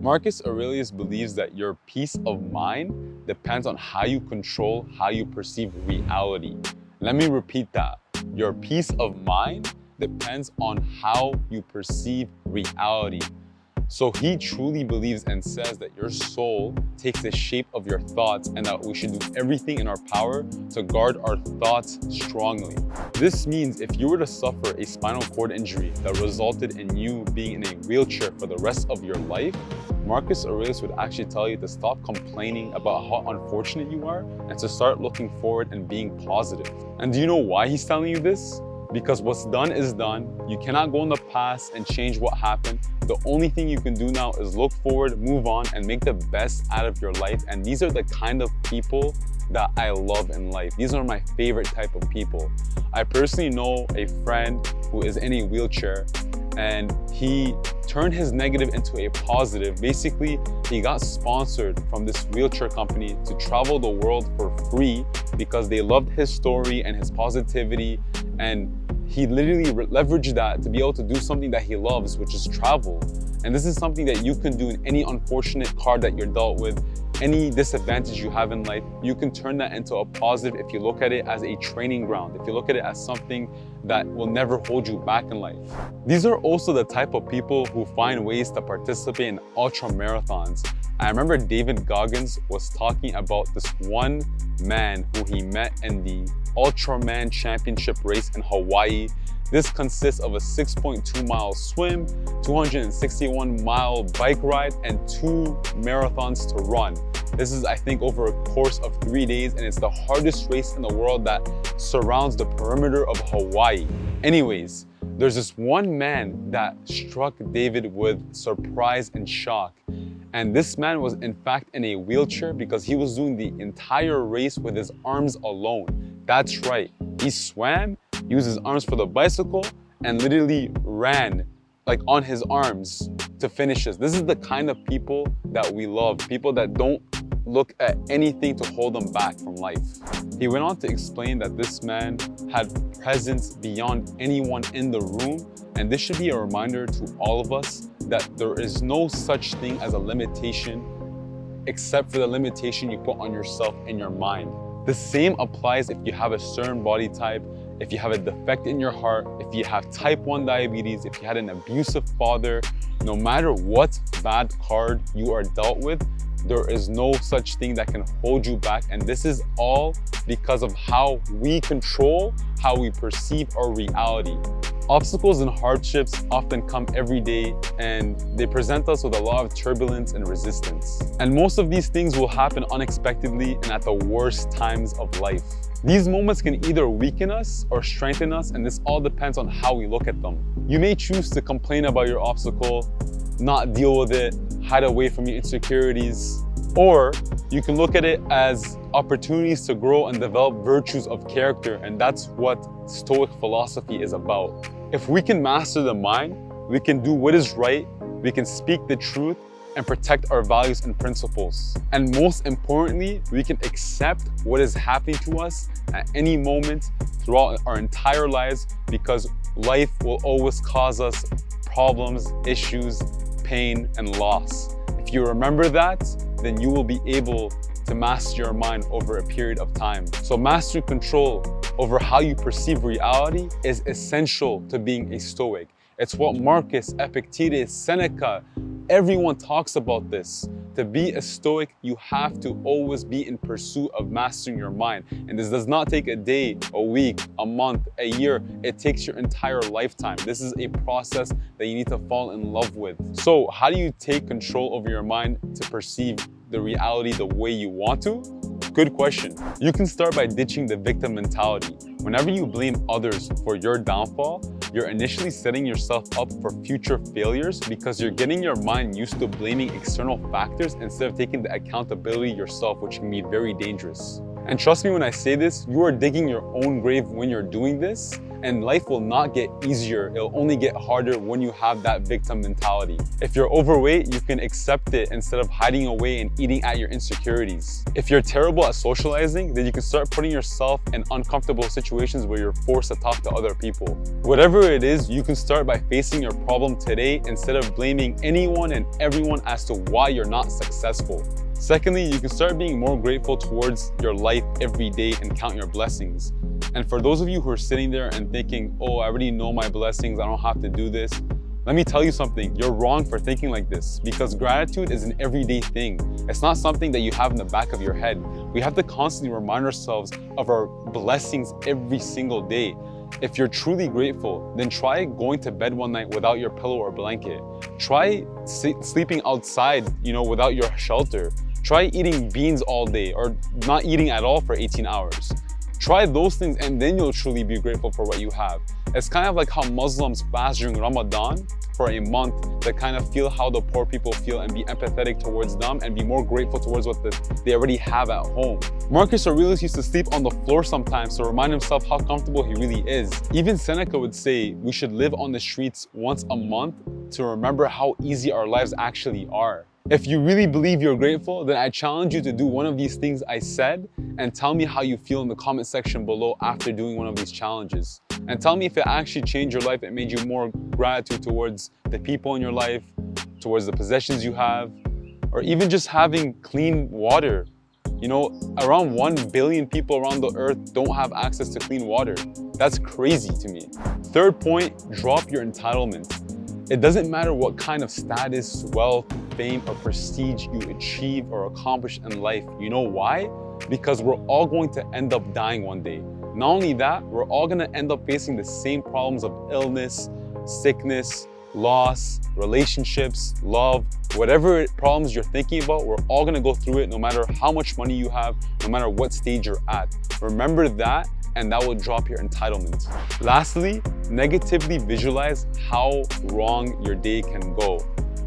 Marcus Aurelius believes that your peace of mind depends on how you control how you perceive reality. Let me repeat that. Your peace of mind depends on how you perceive reality. So he truly believes and says that your soul takes the shape of your thoughts and that we should do everything in our power to guard our thoughts strongly. This means if you were to suffer a spinal cord injury that resulted in you being in a wheelchair for the rest of your life, Marcus Aurelius would actually tell you to stop complaining about how unfortunate you are and to start looking forward and being positive. And do you know why he's telling you this? Because what's done is done. You cannot go in the past and change what happened. The only thing you can do now is look forward, move on, and make the best out of your life. And these are the kind of people that I love in life. These are my favorite type of people. I personally know a friend who is in a wheelchair and he turned his negative into a positive. Basically, he got sponsored from this wheelchair company to travel the world for free because they loved his story and his positivity, and he literally leveraged that to be able to do something that he loves, which is travel. And this is something that you can do in any unfortunate card that you're dealt with, any disadvantage you have in life. You can turn that into a positive if you look at it as a training ground, if you look at it as something that will never hold you back in life. These are also the type of people who find ways to participate in ultra marathons. I remember David Goggins was talking about this one man who he met in the Ultraman Championship race in Hawaii. This consists of a 6.2 mile swim, 261 mile bike ride, and 2 marathons to run. This is, I think, over a course of 3 days, and it's the hardest race in the world that surrounds the perimeter of Hawaii. Anyways, there's this one man that struck David with surprise and shock. And this man was in fact in a wheelchair because he was doing the entire race with his arms alone. That's right, he swam, used his arms for the bicycle, and literally ran like on his arms to finish this. This is the kind of people that we love, people that don't look at anything to hold them back from life. He went on to explain that this man had presence beyond anyone in the room, and this should be a reminder to all of us that there is no such thing as a limitation except for the limitation you put on yourself in your mind. The same applies if you have a certain body type, if you have a defect in your heart, if you have type 1 diabetes, if you had an abusive father. No matter what bad card you are dealt with, there is no such thing that can hold you back. And this is all because of how we control how we perceive our reality. Obstacles and hardships often come every day, and they present us with a lot of turbulence and resistance. And most of these things will happen unexpectedly and at the worst times of life. These moments can either weaken us or strengthen us, and this all depends on how we look at them. You may choose to complain about your obstacle, not deal with it, hide away from your insecurities, or you can look at it as opportunities to grow and develop virtues of character, and that's what Stoic philosophy is about. If we can master the mind, we can do what is right, we can speak the truth, and protect our values and principles. And most importantly, we can accept what is happening to us at any moment throughout our entire lives, because life will always cause us problems, issues, pain, and loss. If you remember that, then you will be able to master your mind over a period of time. So mastering control over how you perceive reality is essential to being a Stoic. It's what Marcus, Epictetus, Seneca, everyone talks about this. To be a Stoic, you have to always be in pursuit of mastering your mind. And this does not take a day, a week, a month, a year. It takes your entire lifetime. This is a process that you need to fall in love with. So how do you take control over your mind to perceive the reality the way you want to? Good question. You can start by ditching the victim mentality. Whenever you blame others for your downfall, you're initially setting yourself up for future failures because you're getting your mind used to blaming external factors instead of taking the accountability yourself, which can be very dangerous. And trust me when I say this, you are digging your own grave when you're doing this, and life will not get easier. It'll only get harder when you have that victim mentality. If you're overweight, you can accept it instead of hiding away and eating at your insecurities. If you're terrible at socializing, then you can start putting yourself in uncomfortable situations where you're forced to talk to other people. Whatever it is, you can start by facing your problem today instead of blaming anyone and everyone as to why you're not successful. Secondly, you can start being more grateful towards your life every day and count your blessings. And for those of you who are sitting there and thinking, oh, I already know my blessings, I don't have to do this. Let me tell you something, you're wrong for thinking like this, because gratitude is an everyday thing. It's not something that you have in the back of your head. We have to constantly remind ourselves of our blessings every single day. If you're truly grateful, then try going to bed one night without your pillow or blanket. Try sleeping outside, without your shelter. Try eating beans all day or not eating at all for 18 hours. Try those things and then you'll truly be grateful for what you have. It's kind of like how Muslims fast during Ramadan for a month to kind of feel how the poor people feel and be empathetic towards them and be more grateful towards what they already have at home. Marcus Aurelius used to sleep on the floor sometimes to remind himself how comfortable he really is. Even Seneca would say we should live on the streets once a month to remember how easy our lives actually are. If you really believe you're grateful, then I challenge you to do one of these things I said and tell me how you feel in the comment section below after doing one of these challenges. And tell me if it actually changed your life, it made you more gratitude towards the people in your life, towards the possessions you have, or even just having clean water. Around 1 billion people around the earth don't have access to clean water. That's crazy to me. Third point, drop your entitlement. It doesn't matter what kind of status, wealth, fame, or prestige you achieve or accomplish in life. You know why? Because we're all going to end up dying one day. Not only that, we're all going to end up facing the same problems of illness, sickness, loss, relationships, love, whatever problems you're thinking about, we're all going to go through it no matter how much money you have, no matter what stage you're at. Remember that, and that will drop your entitlement. Lastly, negatively visualize how wrong your day can go.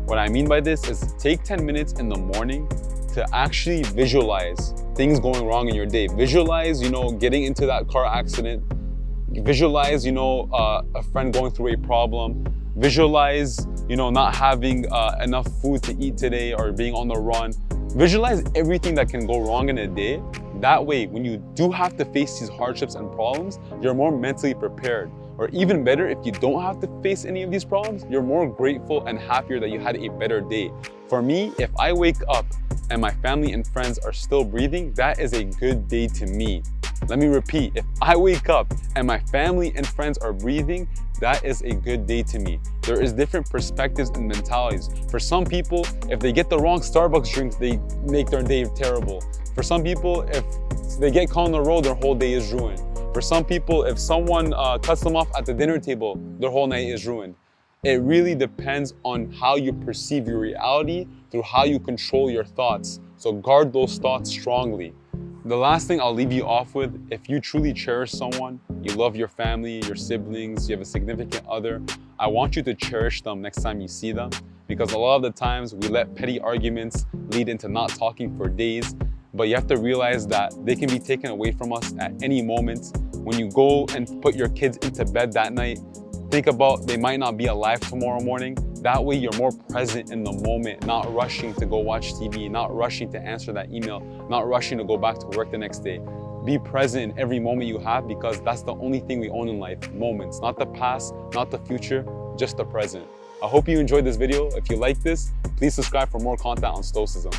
What I mean by this is take 10 minutes in the morning to actually visualize things going wrong in your day. Visualize, getting into that car accident. Visualize, a friend going through a problem. Visualize, not having enough food to eat today or being on the run. Visualize everything that can go wrong in a day. That way, when you do have to face these hardships and problems, you're more mentally prepared. Or even better, if you don't have to face any of these problems, you're more grateful and happier that you had a better day. For me, if I wake up and my family and friends are still breathing, that is a good day to me. Let me repeat, if I wake up and my family and friends are breathing, that is a good day to me. There is different perspectives and mentalities. For some people, if they get the wrong Starbucks drinks, they make their day terrible. For some people, if they get caught on the road, their whole day is ruined. For some people, if someone cuts them off at the dinner table, their whole night is ruined. It really depends on how you perceive your reality through how you control your thoughts. So guard those thoughts strongly. The last thing I'll leave you off with, if you truly cherish someone, you love your family, your siblings, you have a significant other, I want you to cherish them next time you see them, because a lot of the times we let petty arguments lead into not talking for days. But you have to realize that they can be taken away from us at any moment. When you go and put your kids into bed that night, think about they might not be alive tomorrow morning. That way you're more present in the moment, not rushing to go watch TV, not rushing to answer that email, not rushing to go back to work the next day. Be present in every moment you have, because that's the only thing we own in life, moments. Not the past, not the future, just the present. I hope you enjoyed this video. If you like this, please subscribe for more content on Stoicism.